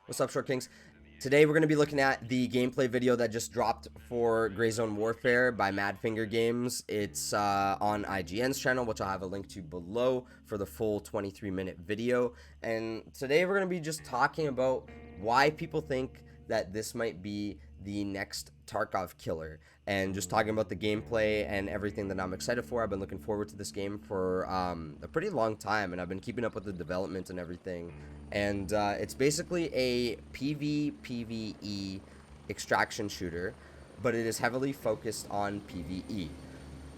What's up, Short Kings? Today we're going to be looking at the gameplay video that just dropped for Gray Zone Warfare by Madfinger Games. It's on IGN's channel, which I'll have a link to below for the full 23-minute video. And today we're going to be just talking about why people think that this might be the next Tarkov killer, and just talking about the gameplay and everything that I'm excited for. I've been looking forward to this game for a pretty long time, and I've been keeping up with the development and everything. And it's basically a PvE extraction shooter, but it is heavily focused on PvE.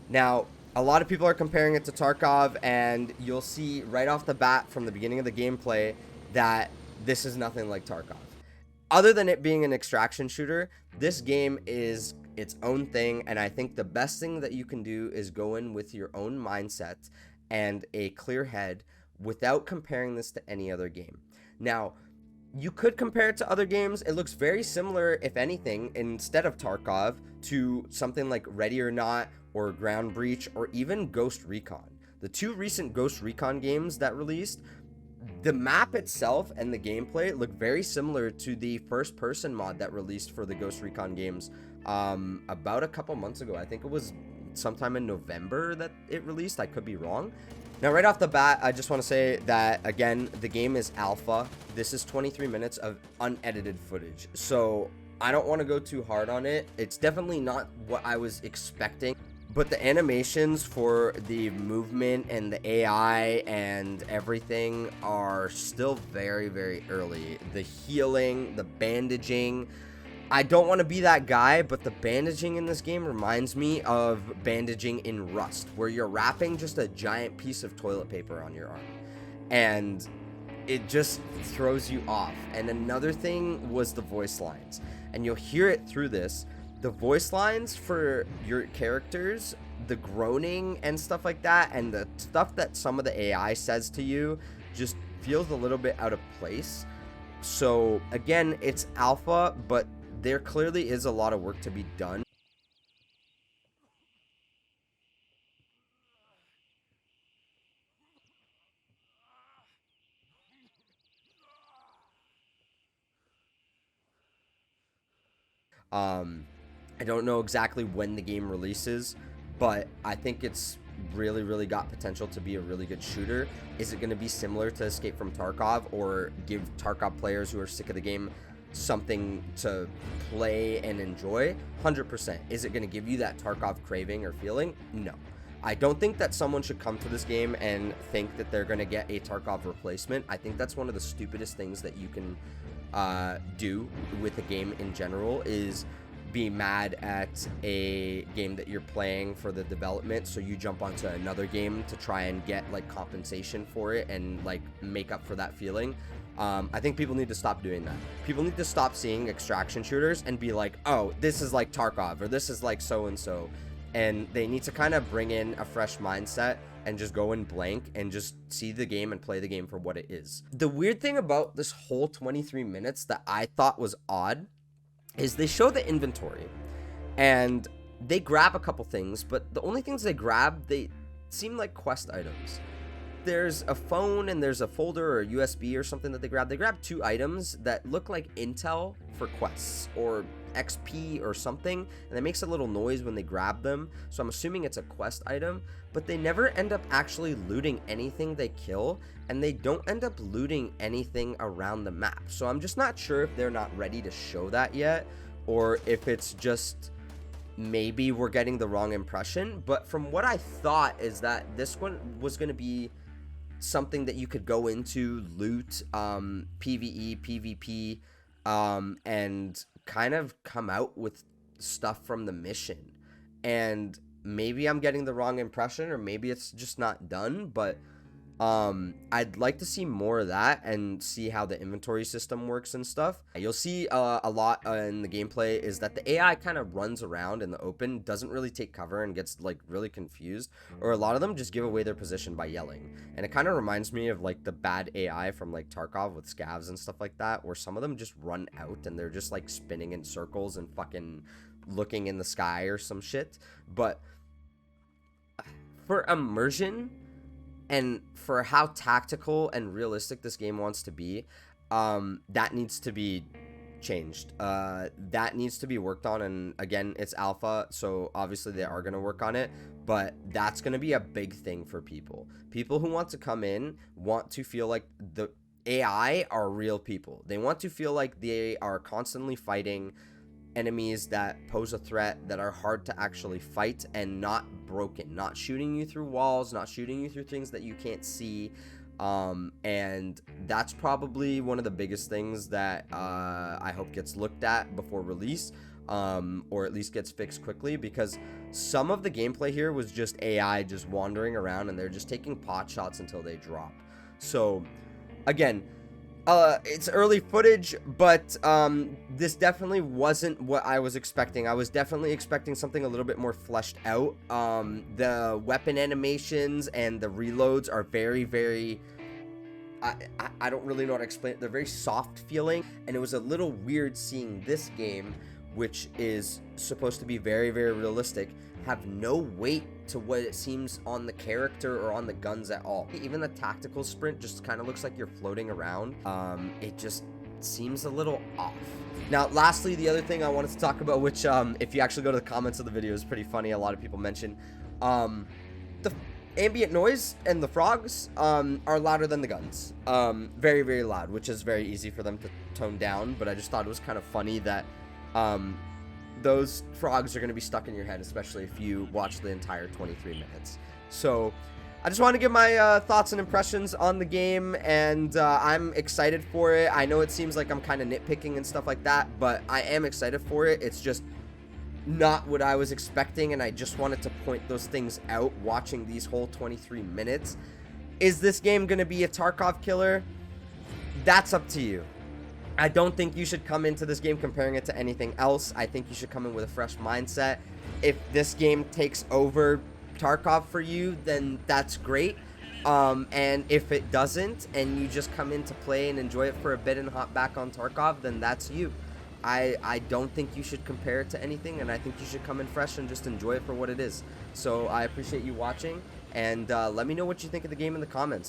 Now, a lot of people are comparing it to Tarkov, and you'll see right off the bat from the beginning of the gameplay that this is nothing like Tarkov. Other than it being an extraction shooter, this game is its own thing, and I think the best thing that you can do is go in with your own mindset and a clear head without comparing this to any other game. Now, you could compare it to other games. It looks very similar, if anything, instead of Tarkov, to something like Ready or Not or Ground Breach or even Ghost Recon. The two recent Ghost Recon games that released, the map itself and the gameplay look very similar to the first-person mod that released for the Ghost Recon games about a couple months ago. I think it was sometime in November that it released. I could be wrong. Now, right off the bat, I just want to say that, again, the game is alpha. This is 23 minutes of unedited footage, so I don't want to go too hard on it. It's definitely not what I was expecting, but the animations for the movement and the AI and everything are still very, very early. The healing, the bandaging, I don't want to be that guy, but the bandaging in this game reminds me of bandaging in Rust, where you're wrapping just a giant piece of toilet paper on your arm, and it just throws you off. And another thing was the voice lines, and you'll hear it through this. The voice lines for your characters, the groaning and stuff like that, and the stuff that some of the AI says to you just feels a little bit out of place. So again, it's alpha, but there clearly is a lot of work to be done. I don't know exactly when the game releases, but I think it's really got potential to be a really good shooter. Is it going to be similar to Escape from Tarkov, or give Tarkov players who are sick of the game something to play and enjoy? 100%. Is it going to give you that Tarkov craving or feeling? No. I don't think that someone should come to this game and think that they're going to get a Tarkov replacement. I think that's one of the stupidest things that you can do with a game in general, is be mad at a game that you're playing for the development, so you jump onto another game to try and get like compensation for it and like make up for that feeling. I think people need to stop doing that. People need to stop seeing extraction shooters and be like, oh, this is like Tarkov, or this is like so and so, and they need to kind of bring in a fresh mindset and just go in blank and just see the game and play the game for what it is. The weird thing about this whole 23 minutes that I thought was odd is they show the inventory and they grab a couple things, but the only things they grab, they seem like quest items. There's a phone and there's a folder or a USB or something that they grab. They grab two items that look like intel for quests or XP or something, and it makes a little noise when they grab them, so I'm assuming it's a quest item, but they never end up actually looting anything they kill, and they don't end up looting anything around the map. So I'm just not sure if they're not ready to show that yet, or if it's just maybe we're getting the wrong impression. But from what I thought is that this one was going to be something that you could go into, loot, PvE, PvP, and kind of come out with stuff from the mission. And maybe I'm getting the wrong impression, or maybe it's just not done, but I'd like to see more of that and see how the inventory system works and stuff. You'll see a lot in the gameplay is that the AI kind of runs around in the open, doesn't really take cover, and gets like really confused, or a lot of them just give away their position by yelling. And it kind of reminds me of like the bad AI from like Tarkov with scavs and stuff like that, where some of them just run out and they're just like spinning in circles and fucking looking in the sky or some shit. But for immersion and for how tactical and realistic this game wants to be, that needs to be changed. That needs to be worked on, and again, it's alpha, so obviously they are going to work on it, but that's going to be a big thing for people who want to come in, want to feel like the AI are real people. They want to feel like they are constantly fighting enemies that pose a threat, that are hard to actually fight, and not broken, not shooting you through walls, not shooting you through things that you can't see. And that's probably one of the biggest things that I hope gets looked at before release, or at least gets fixed quickly, because some of the gameplay here was just AI just wandering around and they're just taking pot shots until they drop. So again, it's early footage, but this definitely wasn't what I was expecting. I was definitely expecting something a little bit more fleshed out. The weapon animations and the reloads are very, very... I don't really know how to explain it. They're very soft feeling, and it was a little weird seeing this game, which is supposed to be very, very realistic, have no weight to what it seems on the character or on the guns at all. Even the tactical sprint just kind of looks like you're floating around. It just seems a little off. Now, lastly, the other thing I wanted to talk about, which if you actually go to the comments of the video, is pretty funny. A lot of people mention the ambient noise and the frogs are louder than the guns. Very, very loud, which is very easy for them to tone down, but I just thought it was kind of funny that those frogs are going to be stuck in your head, especially if you watch the entire 23 minutes. So I just want to give my thoughts and impressions on the game, and I'm excited for it. I know it seems like I'm kind of nitpicking and stuff like that, but I am excited for it. It's just not what I was expecting, and I just wanted to point those things out watching these whole 23 minutes. Is this game going to be a Tarkov killer? That's up to you. I don't think you should come into this game comparing it to anything else. I think you should come in with a fresh mindset. If this game takes over Tarkov for you, then that's great. And if it doesn't, and you just come in to play and enjoy it for a bit and hop back on Tarkov, then that's you. I don't think you should compare it to anything, and I think you should come in fresh and just enjoy it for what it is. So I appreciate you watching, and let me know what you think of the game in the comments.